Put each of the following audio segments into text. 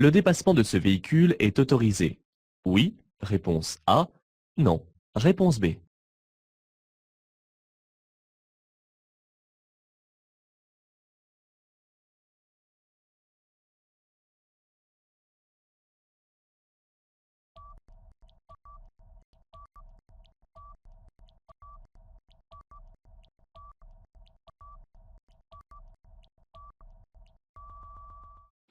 Le dépassement de ce véhicule est autorisé. Oui, réponse A. Non, réponse B.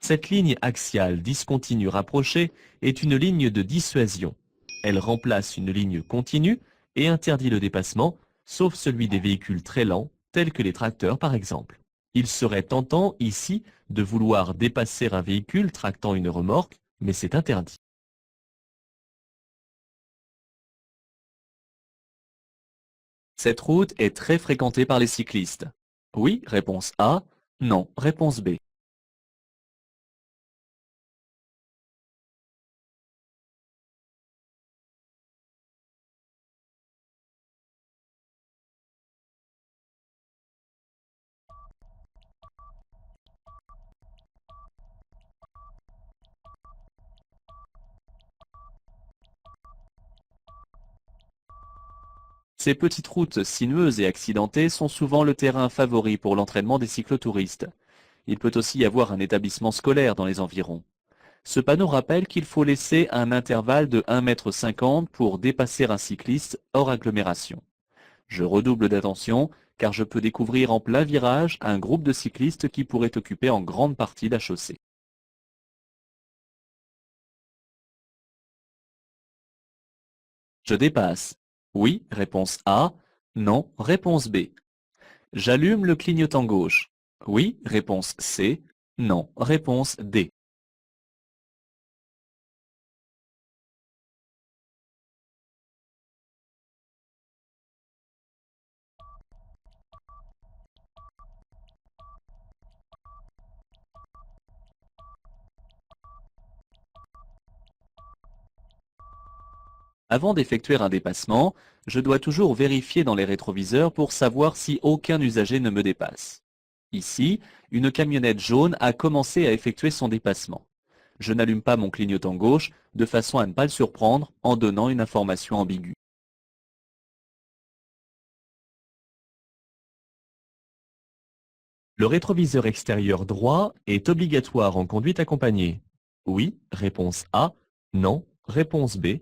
Cette ligne axiale discontinue rapprochée est une ligne de dissuasion. Elle remplace une ligne continue et interdit le dépassement, sauf celui des véhicules très lents, tels que les tracteurs par exemple. Il serait tentant ici de vouloir dépasser un véhicule tractant une remorque, mais c'est interdit. Cette route est très fréquentée par les cyclistes. Oui, réponse A. Non, réponse B. Ces petites routes sinueuses et accidentées sont souvent le terrain favori pour l'entraînement des cyclotouristes. Il peut aussi y avoir un établissement scolaire dans les environs. Ce panneau rappelle qu'il faut laisser un intervalle de 1,50 m pour dépasser un cycliste hors agglomération. Je redouble d'attention car je peux découvrir en plein virage un groupe de cyclistes qui pourrait occuper en grande partie la chaussée. Je dépasse. Oui, réponse A. Non, réponse B. J'allume le clignotant gauche. Oui, réponse C. Non, réponse D. Avant d'effectuer un dépassement, je dois toujours vérifier dans les rétroviseurs pour savoir si aucun usager ne me dépasse. Ici, une camionnette jaune a commencé à effectuer son dépassement. Je n'allume pas mon clignotant gauche de façon à ne pas le surprendre en donnant une information ambiguë. Le rétroviseur extérieur droit est obligatoire en conduite accompagnée. Oui, réponse A. Non, réponse B.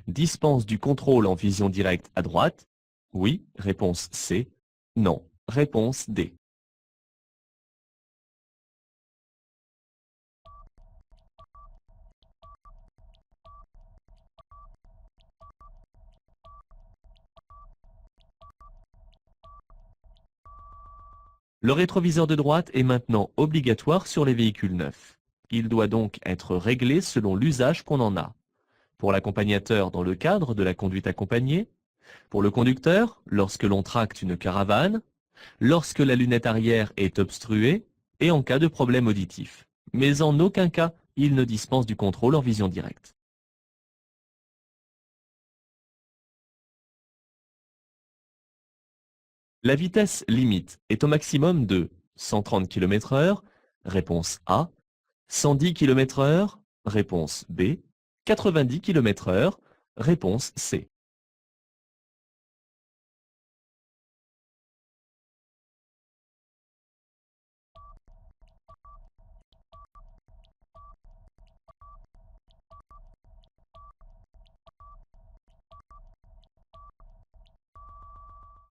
Dispense du contrôle en vision directe à droite. Oui, réponse C. Non, réponse D. Le rétroviseur de droite est maintenant obligatoire sur les véhicules neufs. Il doit donc être réglé selon l'usage qu'on en a. Pour l'accompagnateur dans le cadre de la conduite accompagnée, pour le conducteur lorsque l'on tracte une caravane, lorsque la lunette arrière est obstruée et en cas de problème auditif. Mais en aucun cas, il ne dispense du contrôle en vision directe. La vitesse limite est au maximum de 130 km/h, réponse A, 110 km/h, réponse B, 90 km/h, réponse C.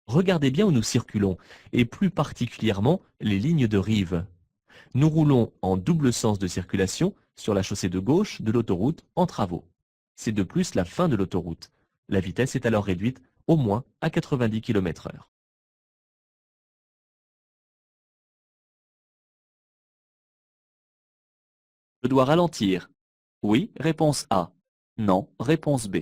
Regardez bien où nous circulons, et plus particulièrement les lignes de rive. Nous roulons en double sens de circulation sur la chaussée de gauche de l'autoroute en travaux. C'est de plus la fin de l'autoroute. La vitesse est alors réduite au moins à 90 km/h. Je dois ralentir. Oui, réponse A. Non, réponse B.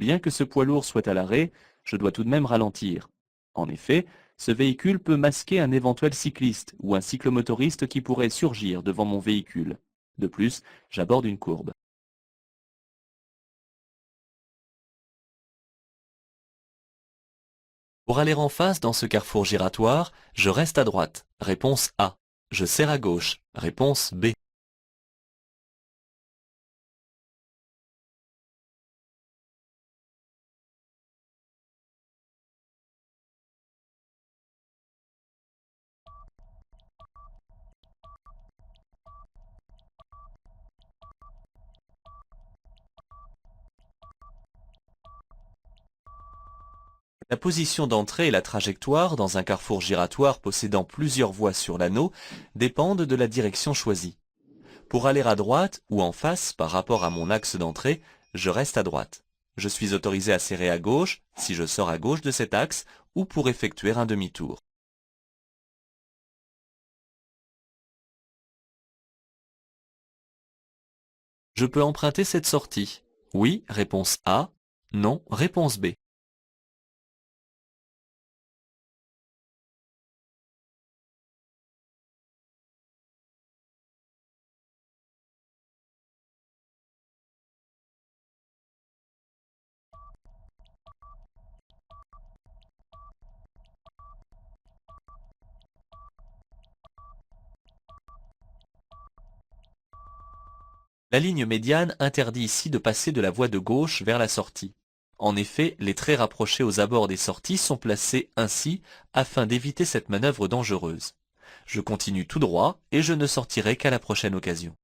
Bien que ce poids lourd soit à l'arrêt, je dois tout de même ralentir. En effet, ce véhicule peut masquer un éventuel cycliste ou un cyclomotoriste qui pourrait surgir devant mon véhicule. De plus, j'aborde une courbe. Pour aller en face dans ce carrefour giratoire, je reste à droite. Réponse A. Je serre à gauche. Réponse B. La position d'entrée et la trajectoire dans un carrefour giratoire possédant plusieurs voies sur l'anneau dépendent de la direction choisie. Pour aller à droite ou en face par rapport à mon axe d'entrée, je reste à droite. Je suis autorisé à serrer à gauche si je sors à gauche de cet axe ou pour effectuer un demi-tour. Je peux emprunter cette sortie. Oui, réponse A. Non, réponse B. La ligne médiane interdit ici de passer de la voie de gauche vers la sortie. En effet, les traits rapprochés aux abords des sorties sont placés ainsi afin d'éviter cette manœuvre dangereuse. Je continue tout droit et je ne sortirai qu'à la prochaine occasion.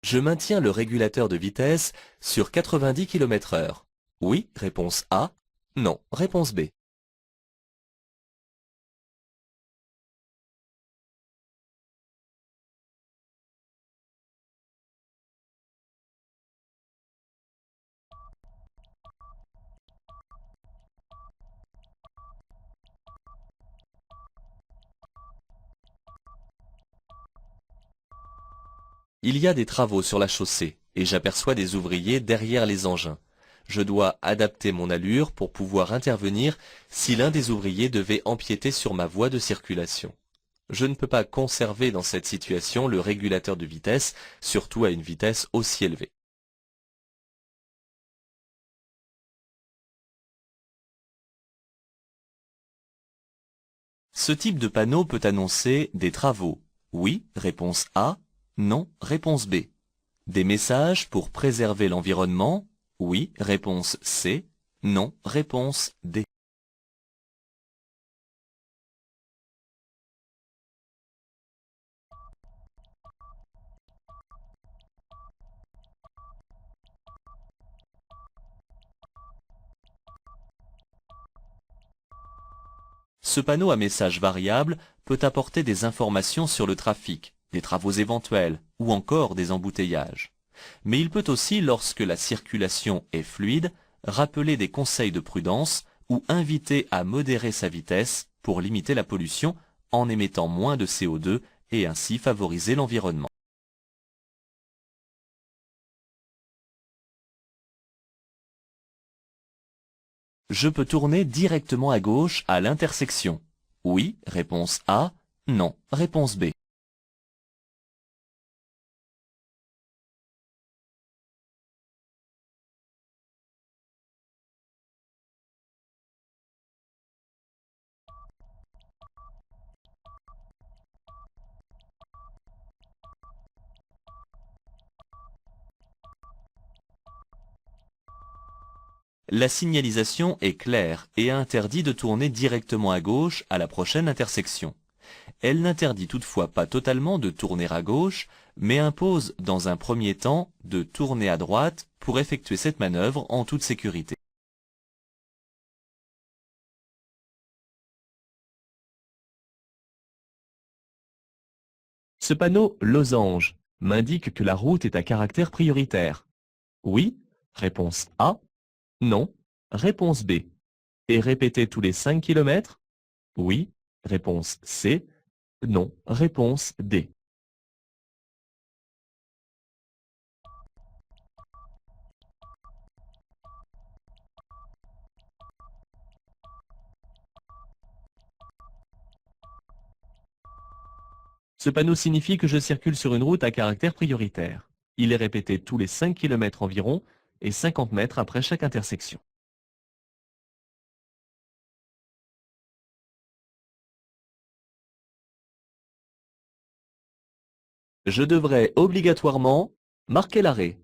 Je maintiens le régulateur de vitesse sur 90 km/h. Oui, réponse A. Non, réponse B. Il y a des travaux sur la chaussée et j'aperçois des ouvriers derrière les engins. Je dois adapter mon allure pour pouvoir intervenir si l'un des ouvriers devait empiéter sur ma voie de circulation. Je ne peux pas conserver dans cette situation le régulateur de vitesse, surtout à une vitesse aussi élevée. Ce type de panneau peut annoncer des travaux. Oui, réponse A. Non, réponse B. Des messages pour préserver l'environnement. Oui, réponse C. Non, réponse D. Ce panneau à message variable peut apporter des informations sur le trafic, des travaux éventuels ou encore des embouteillages. Mais il peut aussi, lorsque la circulation est fluide, rappeler des conseils de prudence ou inviter à modérer sa vitesse pour limiter la pollution en émettant moins de CO2 et ainsi favoriser l'environnement. Je peux tourner directement à gauche à l'intersection. Oui, réponse A. Non, réponse B. La signalisation est claire et interdit de tourner directement à gauche à la prochaine intersection. Elle n'interdit toutefois pas totalement de tourner à gauche, mais impose dans un premier temps de tourner à droite pour effectuer cette manœuvre en toute sécurité. Ce panneau losange m'indique que la route est à caractère prioritaire. Oui, réponse A. Non, réponse B. Et répéter tous les 5 km? Oui, réponse C. Non, réponse D. Ce panneau signifie que je circule sur une route à caractère prioritaire. Il est répété tous les 5 km environ et 50 mètres après chaque intersection. Je devrais obligatoirement marquer l'arrêt.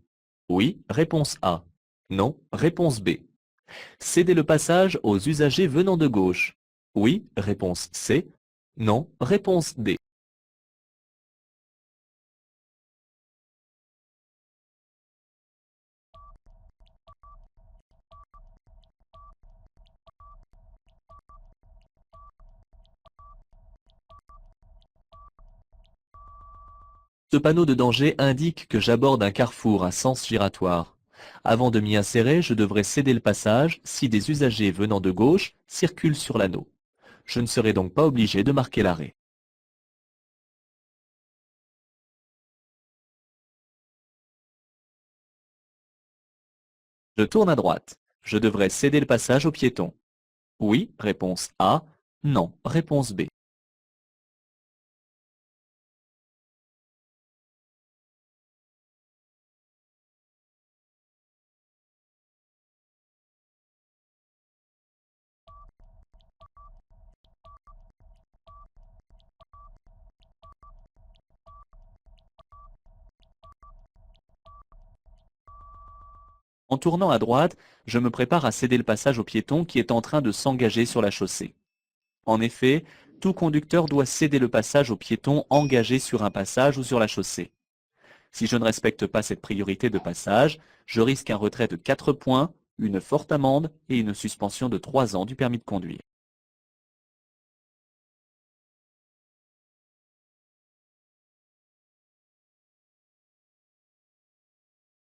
Oui, réponse A. Non, réponse B. Céder le passage aux usagers venant de gauche. Oui, réponse C. Non, réponse D. Ce panneau de danger indique que j'aborde un carrefour à sens giratoire. Avant de m'y insérer, je devrais céder le passage si des usagers venant de gauche circulent sur l'anneau. Je ne serai donc pas obligé de marquer l'arrêt. Je tourne à droite. Je devrais céder le passage aux piétons. Oui, réponse A. Non, réponse B. En tournant à droite, je me prépare à céder le passage au piéton qui est en train de s'engager sur la chaussée. En effet, tout conducteur doit céder le passage au piéton engagé sur un passage ou sur la chaussée. Si je ne respecte pas cette priorité de passage, je risque un retrait de 4 points, une forte amende et une suspension de 3 ans du permis de conduire.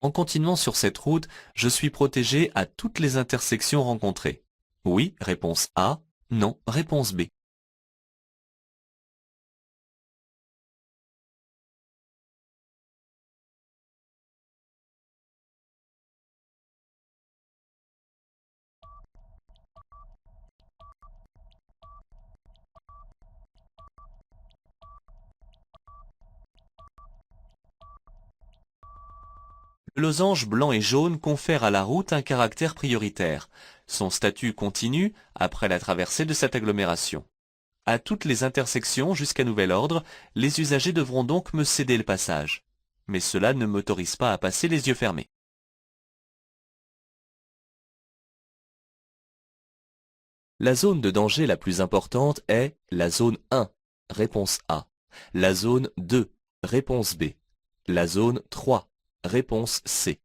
En continuant sur cette route, je suis protégé à toutes les intersections rencontrées. Oui, réponse A. Non, réponse B. Le losange blanc et jaune confère à la route un caractère prioritaire. Son statut continue après la traversée de cette agglomération. À toutes les intersections jusqu'à nouvel ordre, les usagers devront donc me céder le passage. Mais cela ne m'autorise pas à passer les yeux fermés. La zone de danger la plus importante est la zone 1, réponse A. La zone 2, réponse B. La zone 3, réponse C.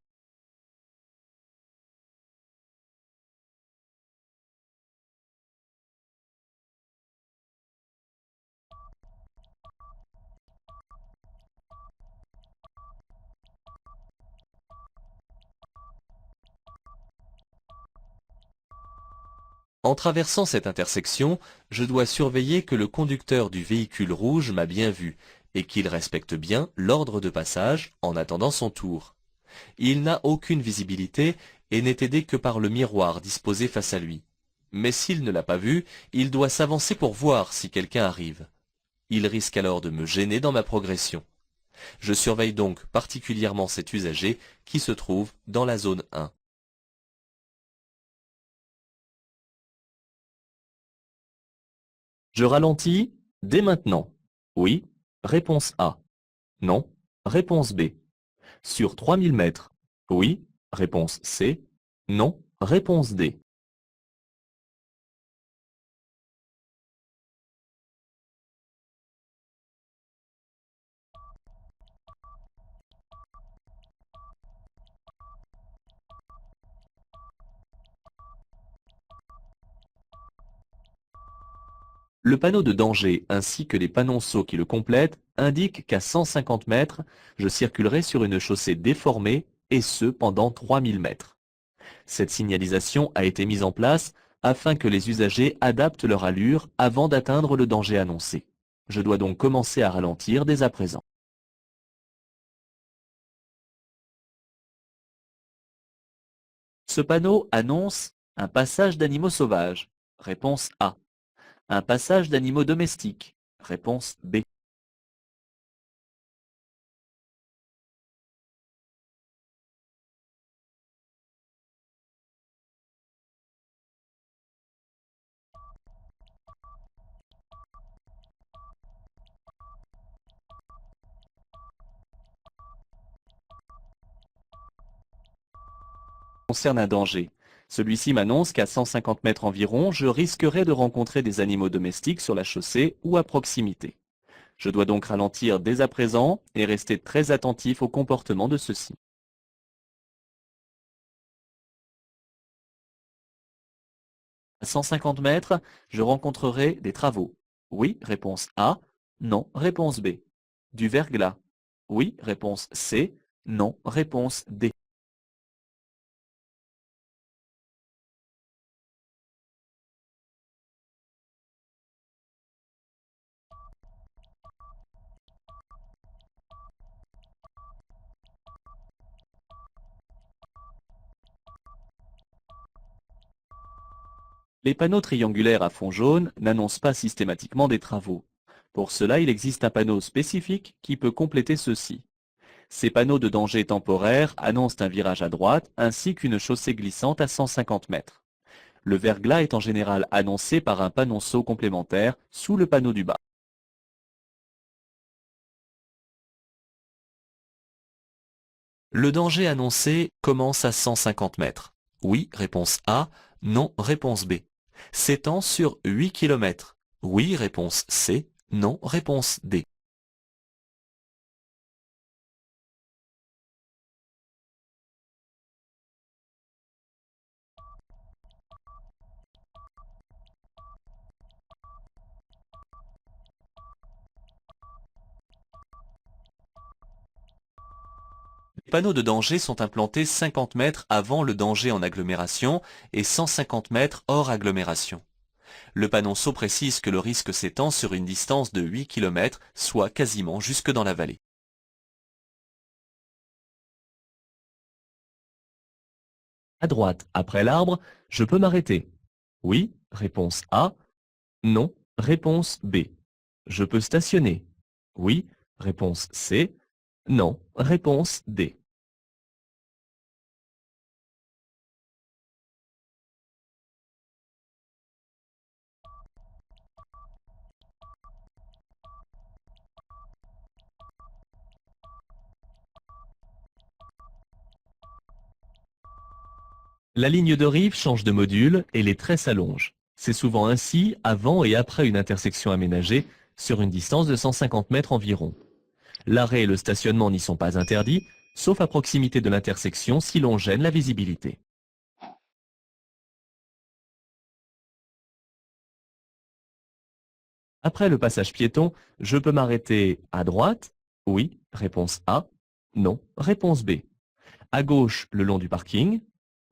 En traversant cette intersection, je dois surveiller que le conducteur du véhicule rouge m'a bien vu et qu'il respecte bien l'ordre de passage en attendant son tour. Il n'a aucune visibilité et n'est aidé que par le miroir disposé face à lui. Mais s'il ne l'a pas vu, il doit s'avancer pour voir si quelqu'un arrive. Il risque alors de me gêner dans ma progression. Je surveille donc particulièrement cet usager qui se trouve dans la zone 1. Je ralentis dès maintenant. Oui, réponse A. Non, réponse B. Sur 3000 mètres. Oui, réponse C. Non, réponse D. Le panneau de danger ainsi que les panonceaux qui le complètent indiquent qu'à 150 mètres, je circulerai sur une chaussée déformée et ce pendant 3000 mètres. Cette signalisation a été mise en place afin que les usagers adaptent leur allure avant d'atteindre le danger annoncé. Je dois donc commencer à ralentir dès à présent. Ce panneau annonce un passage d'animaux sauvages. Réponse A. Un passage d'animaux domestiques. Réponse B. concerne un danger. Celui-ci m'annonce qu'à 150 mètres environ, je risquerais de rencontrer des animaux domestiques sur la chaussée ou à proximité. Je dois donc ralentir dès à présent et rester très attentif au comportement de ceux-ci. À 150 mètres, je rencontrerai des travaux. Oui, réponse A. Non, réponse B. Du verglas. Oui, réponse C. Non, réponse D. Les panneaux triangulaires à fond jaune n'annoncent pas systématiquement des travaux. Pour cela, il existe un panneau spécifique qui peut compléter ceux-ci. Ces panneaux de danger temporaire annoncent un virage à droite ainsi qu'une chaussée glissante à 150 mètres. Le verglas est en général annoncé par un panonceau complémentaire sous le panneau du bas. Le danger annoncé commence à 150 mètres. Oui, réponse A. Non, réponse B. S'étend sur 8 km. Oui, réponse C. Non, réponse D. Les panneaux de danger sont implantés 50 mètres avant le danger en agglomération et 150 mètres hors agglomération. Le panonceau précise que le risque s'étend sur une distance de 8 km, soit quasiment jusque dans la vallée. À droite, après l'arbre, je peux m'arrêter. Oui, réponse A. Non, réponse B. Je peux stationner. Oui, réponse C. Non, réponse D. La ligne de rive change de module et les traits s'allongent. C'est souvent ainsi avant et après une intersection aménagée sur une distance de 150 mètres environ. L'arrêt et le stationnement n'y sont pas interdits, sauf à proximité de l'intersection si l'on gêne la visibilité. Après le passage piéton, je peux m'arrêter à droite. Oui, réponse A. Non, réponse B. À gauche, le long du parking.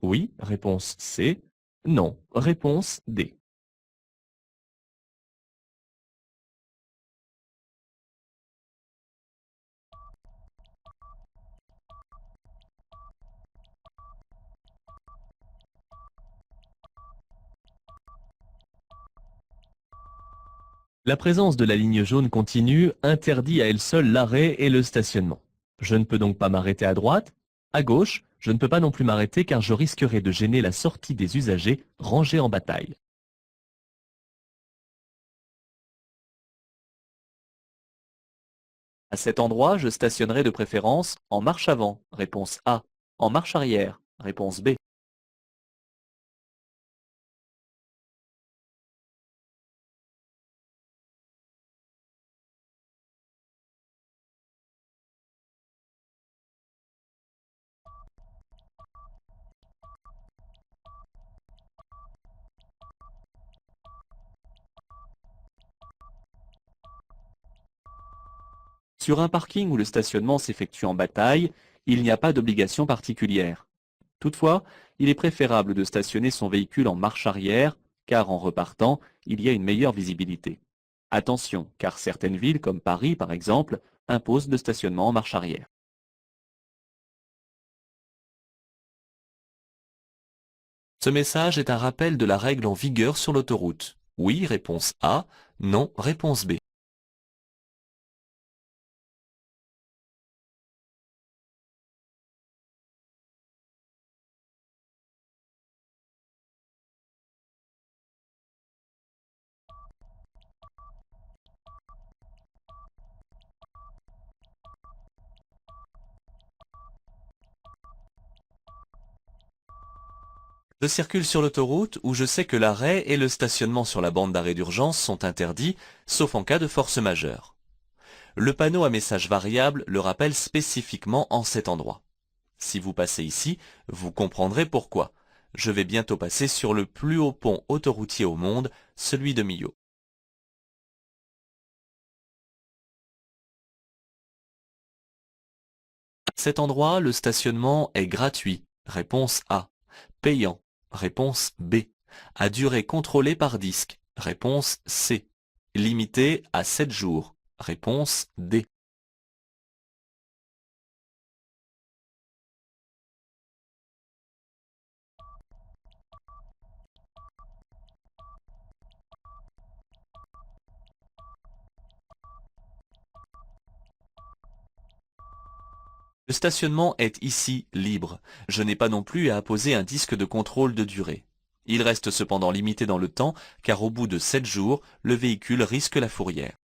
Oui, réponse C. Non, réponse D. La présence de la ligne jaune continue interdit à elle seule l'arrêt et le stationnement. Je ne peux donc pas m'arrêter à droite. À gauche, je ne peux pas non plus m'arrêter car je risquerais de gêner la sortie des usagers rangés en bataille. À cet endroit, je stationnerai de préférence en marche avant, réponse A. En marche arrière, réponse B. Sur un parking où le stationnement s'effectue en bataille, il n'y a pas d'obligation particulière. Toutefois, il est préférable de stationner son véhicule en marche arrière, car en repartant, il y a une meilleure visibilité. Attention, car certaines villes, comme Paris par exemple, imposent le stationnement en marche arrière. Ce message est un rappel de la règle en vigueur sur l'autoroute. Oui, réponse A. Non, réponse B. Je circule sur l'autoroute où je sais que l'arrêt et le stationnement sur la bande d'arrêt d'urgence sont interdits, sauf en cas de force majeure. Le panneau à message variable le rappelle spécifiquement en cet endroit. Si vous passez ici, vous comprendrez pourquoi. Je vais bientôt passer sur le plus haut pont autoroutier au monde, celui de Millau. À cet endroit, le stationnement est gratuit. Réponse A. Payant. Réponse B. À durée contrôlée par disque. Réponse C. Limité à 7 jours. Réponse D. Le stationnement est ici libre. Je n'ai pas non plus à apposer un disque de contrôle de durée. Il reste cependant limité dans le temps, car au bout de 7 jours, le véhicule risque la fourrière.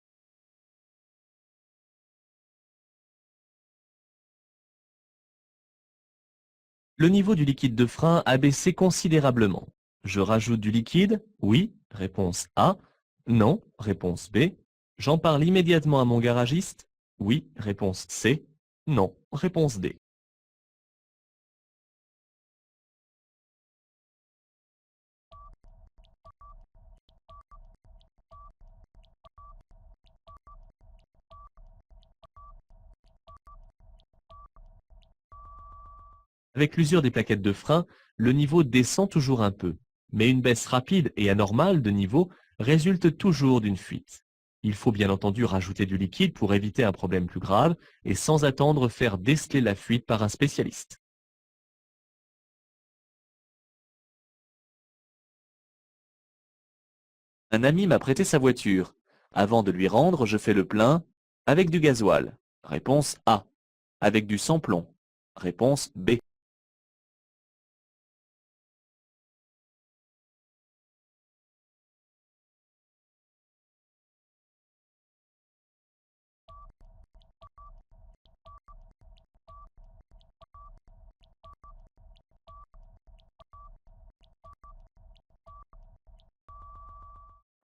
Le niveau du liquide de frein a baissé considérablement. Je rajoute du liquide? Oui, réponse A. Non, réponse B. J'en parle immédiatement à mon garagiste? Oui, réponse C. Non, réponse D. Avec l'usure des plaquettes de frein, le niveau descend toujours un peu, mais une baisse rapide et anormale de niveau résulte toujours d'une fuite. Il faut bien entendu rajouter du liquide pour éviter un problème plus grave et sans attendre faire déceler la fuite par un spécialiste. Un ami m'a prêté sa voiture. Avant de lui rendre, je fais le plein avec du gasoil. Réponse A. Avec du sans-plomb. Réponse B.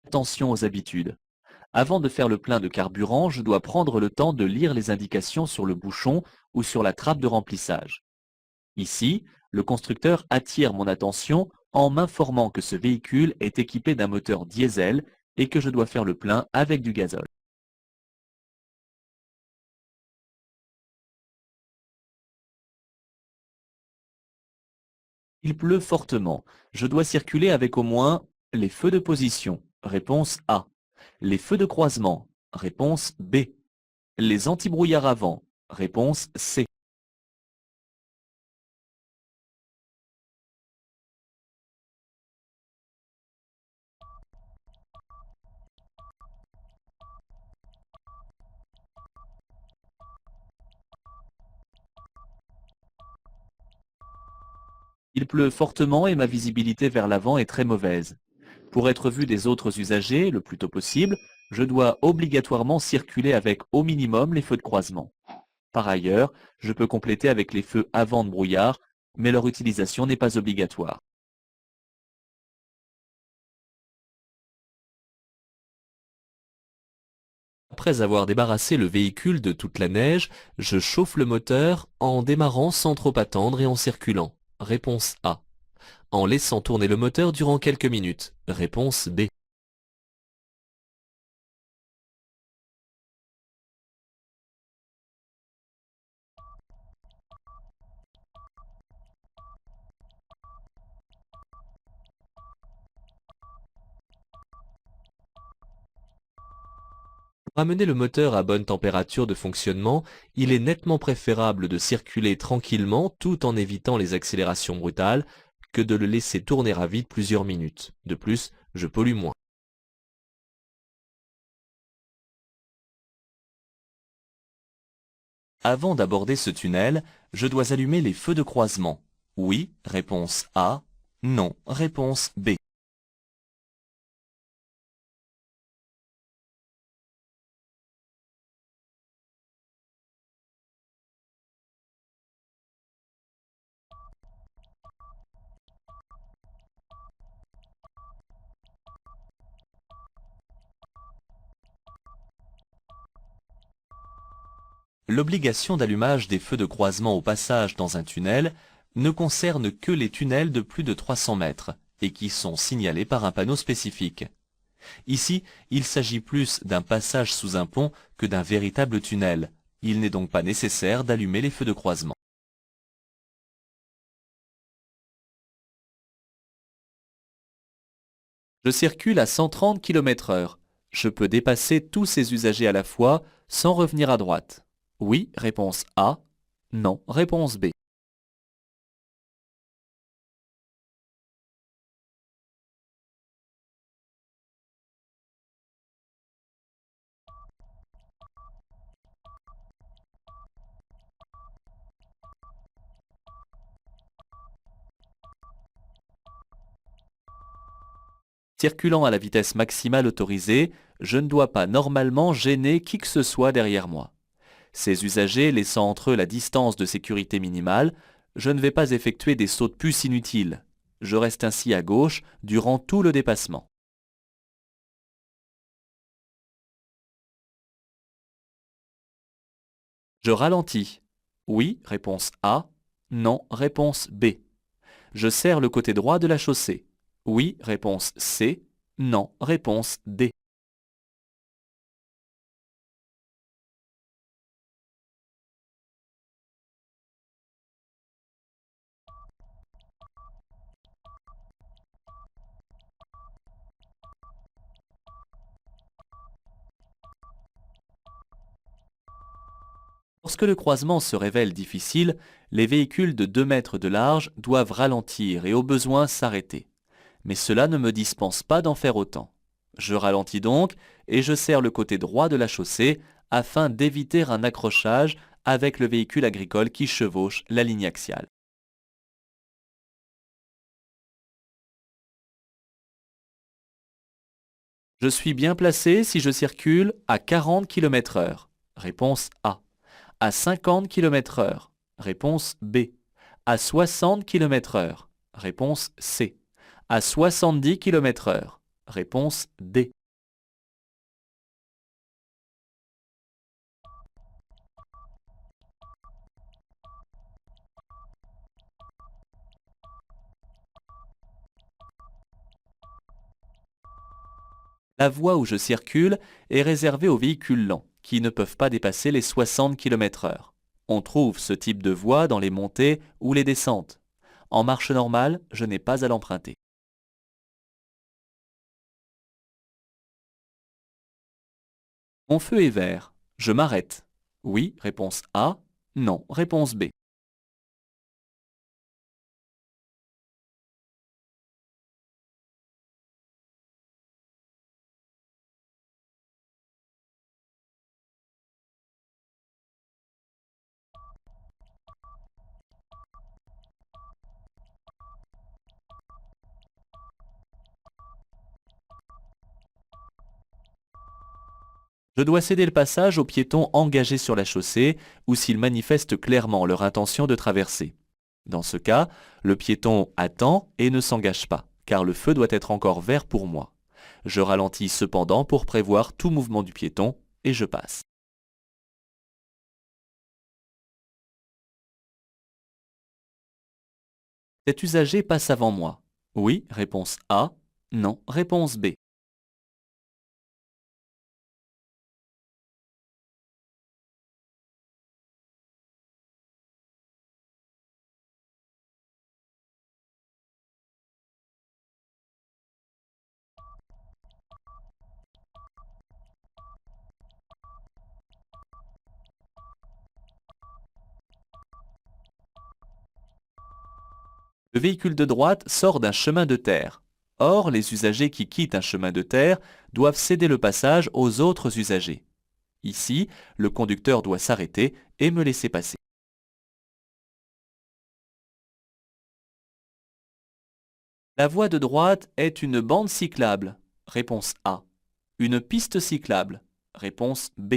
Attention aux habitudes. Avant de faire le plein de carburant, je dois prendre le temps de lire les indications sur le bouchon ou sur la trappe de remplissage. Ici, le constructeur attire mon attention en m'informant que ce véhicule est équipé d'un moteur diesel et que je dois faire le plein avec du gazole. Il pleut fortement. Je dois circuler avec au moins les feux de position. Réponse A. Les feux de croisement. Réponse B. Les antibrouillards avant. Réponse C. Il pleut fortement et ma visibilité vers l'avant est très mauvaise. Pour être vu des autres usagers le plus tôt possible, je dois obligatoirement circuler avec au minimum les feux de croisement. Par ailleurs, je peux compléter avec les feux avant de brouillard, mais leur utilisation n'est pas obligatoire. Après avoir débarrassé le véhicule de toute la neige, je chauffe le moteur en démarrant sans trop attendre et en circulant. Réponse A. En laissant tourner le moteur durant quelques minutes. Réponse B. Pour amener le moteur à bonne température de fonctionnement, il est nettement préférable de circuler tranquillement tout en évitant les accélérations brutales que de le laisser tourner à vide plusieurs minutes. De plus, je pollue moins. Avant d'aborder ce tunnel, je dois allumer les feux de croisement. Oui, réponse A. Non, réponse B. L'obligation d'allumage des feux de croisement au passage dans un tunnel ne concerne que les tunnels de plus de 300 mètres et qui sont signalés par un panneau spécifique. Ici, il s'agit plus d'un passage sous un pont que d'un véritable tunnel. Il n'est donc pas nécessaire d'allumer les feux de croisement. Je circule à 130 km/h. Je peux dépasser tous ces usagers à la fois sans revenir à droite. Oui, réponse A. Non, réponse B. Circulant à la vitesse maximale autorisée, je ne dois pas normalement gêner qui que ce soit derrière moi. Ces usagers laissant entre eux la distance de sécurité minimale, je ne vais pas effectuer des sauts de puce inutiles. Je reste ainsi à gauche durant tout le dépassement. Je ralentis. Oui, réponse A. Non, réponse B. Je serre le côté droit de la chaussée. Oui, réponse C. Non, réponse D. Lorsque le croisement se révèle difficile, les véhicules de 2 mètres de large doivent ralentir et au besoin s'arrêter. Mais cela ne me dispense pas d'en faire autant. Je ralentis donc et je serre le côté droit de la chaussée afin d'éviter un accrochage avec le véhicule agricole qui chevauche la ligne axiale. Je suis bien placé si je circule à 40 km/h. Réponse A. À 50 km/h. Réponse B. À 60 km/h. Réponse C. À 70 km/h. Réponse D. La voie où je circule est réservée aux véhicules lents, qui ne peuvent pas dépasser les 60 km/h. On trouve ce type de voie dans les montées ou les descentes. En marche normale, je n'ai pas à l'emprunter. Mon feu est vert. Je m'arrête. Oui, réponse A. Non, réponse B. Je dois céder le passage aux piétons engagés sur la chaussée ou s'ils manifestent clairement leur intention de traverser. Dans ce cas, le piéton attend et ne s'engage pas, car le feu doit être encore vert pour moi. Je ralentis cependant pour prévoir tout mouvement du piéton et je passe. Cet usager passe avant moi. Oui, réponse A. Non, réponse B. Le véhicule de droite sort d'un chemin de terre. Or, les usagers qui quittent un chemin de terre doivent céder le passage aux autres usagers. Ici, le conducteur doit s'arrêter et me laisser passer. La voie de droite est une bande cyclable. Réponse A. Une piste cyclable. Réponse B.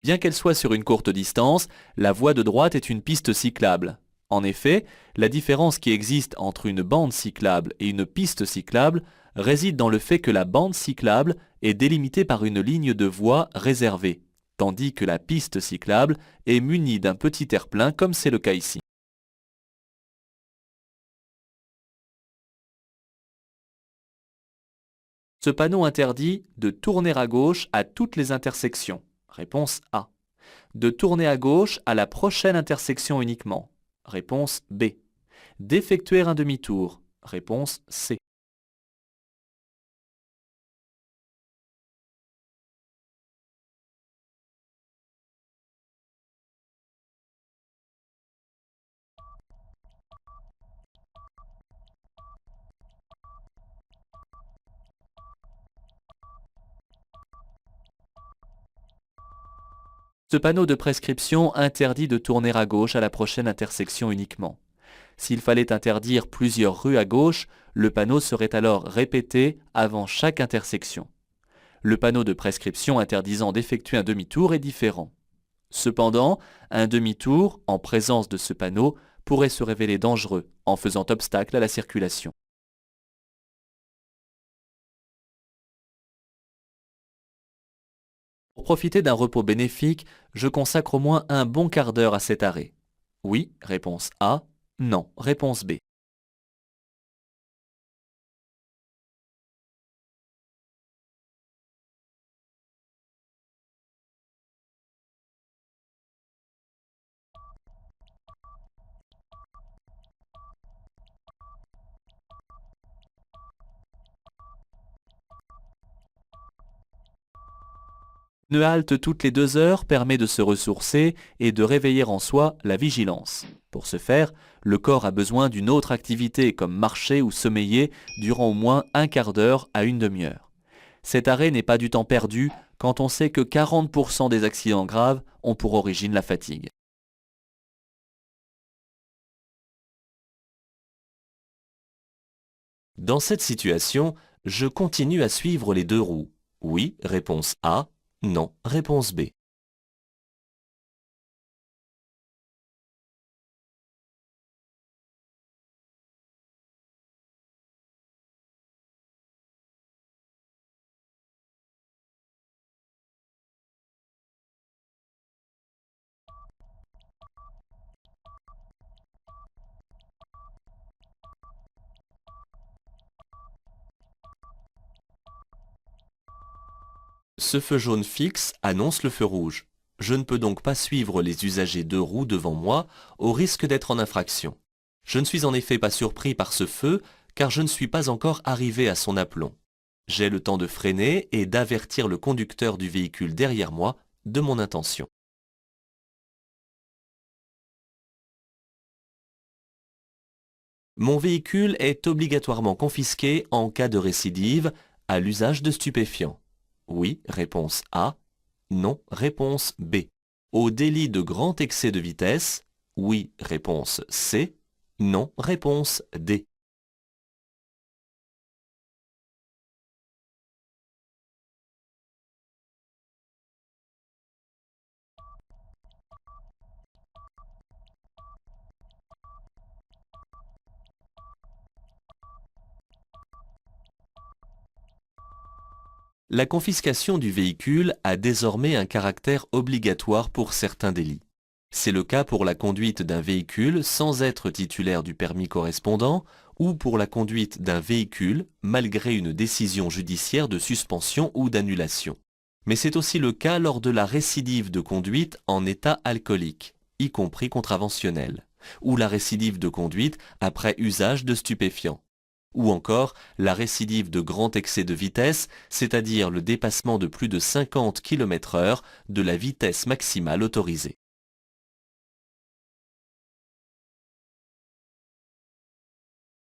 Bien qu'elle soit sur une courte distance, la voie de droite est une piste cyclable. En effet, la différence qui existe entre une bande cyclable et une piste cyclable réside dans le fait que la bande cyclable est délimitée par une ligne de voie réservée, tandis que la piste cyclable est munie d'un petit terre-plein comme c'est le cas ici. Ce panneau interdit de tourner à gauche à toutes les intersections. Réponse A. De tourner à gauche à la prochaine intersection uniquement. Réponse B. D'effectuer un demi-tour. Réponse C. Ce panneau de prescription interdit de tourner à gauche à la prochaine intersection uniquement. S'il fallait interdire plusieurs rues à gauche, le panneau serait alors répété avant chaque intersection. Le panneau de prescription interdisant d'effectuer un demi-tour est différent. Cependant, un demi-tour, en présence de ce panneau, pourrait se révéler dangereux en faisant obstacle à la circulation. Pour profiter d'un repos bénéfique, je consacre au moins un bon quart d'heure à cet arrêt. Oui, réponse A. Non, réponse B. Une halte toutes les 2 heures permet de se ressourcer et de réveiller en soi la vigilance. Pour ce faire, le corps a besoin d'une autre activité comme marcher ou sommeiller durant au moins un quart d'heure à une demi-heure. Cet arrêt n'est pas du temps perdu quand on sait que 40% des accidents graves ont pour origine la fatigue. Dans cette situation, je continue à suivre les deux roues. Oui, réponse A. Non, réponse B. Ce feu jaune fixe annonce le feu rouge. Je ne peux donc pas suivre les usagers deux roues devant moi au risque d'être en infraction. Je ne suis en effet pas surpris par ce feu car je ne suis pas encore arrivé à son aplomb. J'ai le temps de freiner et d'avertir le conducteur du véhicule derrière moi de mon intention. Mon véhicule est obligatoirement confisqué en cas de récidive à l'usage de stupéfiants. Oui, réponse A. Non, réponse B. Au délit de grand excès de vitesse. Oui, réponse C. Non, réponse D. La confiscation du véhicule a désormais un caractère obligatoire pour certains délits. C'est le cas pour la conduite d'un véhicule sans être titulaire du permis correspondant ou pour la conduite d'un véhicule malgré une décision judiciaire de suspension ou d'annulation. Mais c'est aussi le cas lors de la récidive de conduite en état alcoolique, y compris contraventionnel, ou la récidive de conduite après usage de stupéfiants, ou encore la récidive de grand excès de vitesse, c'est-à-dire le dépassement de plus de 50 km/h de la vitesse maximale autorisée.